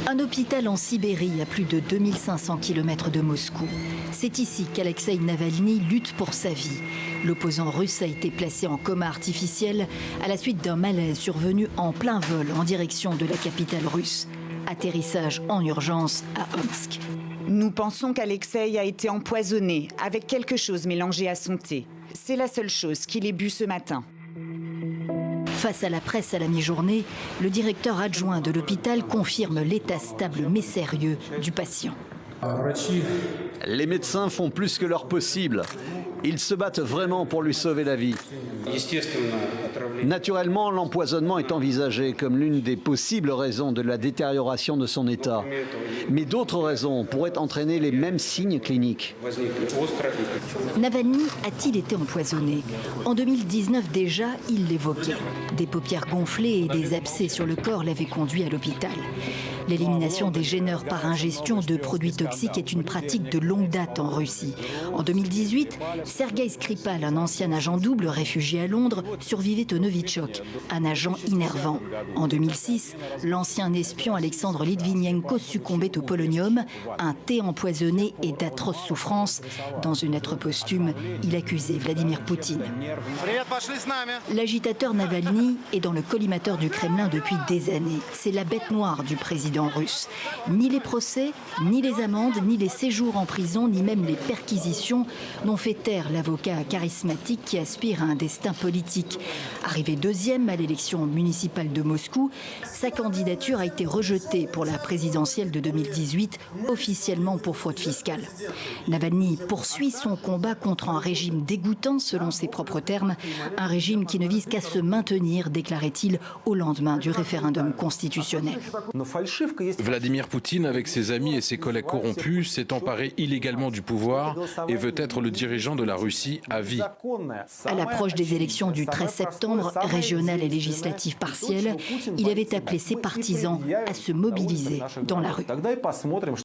Un hôpital en Sibérie à plus de 2500 km de Moscou. C'est ici qu'Alexeï Navalny lutte pour sa vie. L'opposant russe a été placé en coma artificiel à la suite d'un malaise survenu en plein vol en direction de la capitale russe. Atterrissage en urgence à Omsk. Nous pensons qu'Alexeï a été empoisonné avec quelque chose mélangé à son thé. C'est la seule chose qu'il ait bu ce matin. Face à la presse à la mi-journée, le directeur adjoint de l'hôpital confirme l'état stable mais sérieux du patient. Les médecins font plus que leur possible. Ils se battent vraiment pour lui sauver la vie. Naturellement, l'empoisonnement est envisagé comme l'une des possibles raisons de la détérioration de son état. Mais d'autres raisons pourraient entraîner les mêmes signes cliniques. Navalny a-t-il été empoisonné? En 2019 déjà, il l'évoquait. Des paupières gonflées et des abcès sur le corps l'avaient conduit à l'hôpital. L'élimination des gêneurs par ingestion de produits toxiques est une pratique de longue date en Russie. En 2018, Sergueï Skripal, un ancien agent double réfugié à Londres, survivait au Novichok, un agent innervant. En 2006, l'ancien espion Alexandre Litvinenko succombait au polonium, un thé empoisonné et d'atroces souffrances. Dans une lettre posthume, il accusait Vladimir Poutine. L'agitateur Navalny est dans le collimateur du Kremlin depuis des années. C'est la bête noire du président russe. Ni les procès, ni les amendes, ni les séjours en prison, ni même les perquisitions n'ont fait taire l'avocat charismatique qui aspire à un destin politique. Arrivé deuxième à l'élection municipale de Moscou, sa candidature a été rejetée pour la présidentielle de 2018, officiellement pour fraude fiscale. Navalny poursuit son combat contre un régime dégoûtant, selon ses propres termes, un régime qui ne vise qu'à se maintenir, déclarait-il au lendemain du référendum constitutionnel. Vladimir Poutine, avec ses amis et ses collègues corrompus, s'est emparé illégalement du pouvoir et veut être le dirigeant de la Russie à vie. À l'approche des élections du 13 septembre, régionales et législatives partielles, il avait appelé ses partisans à se mobiliser dans la rue.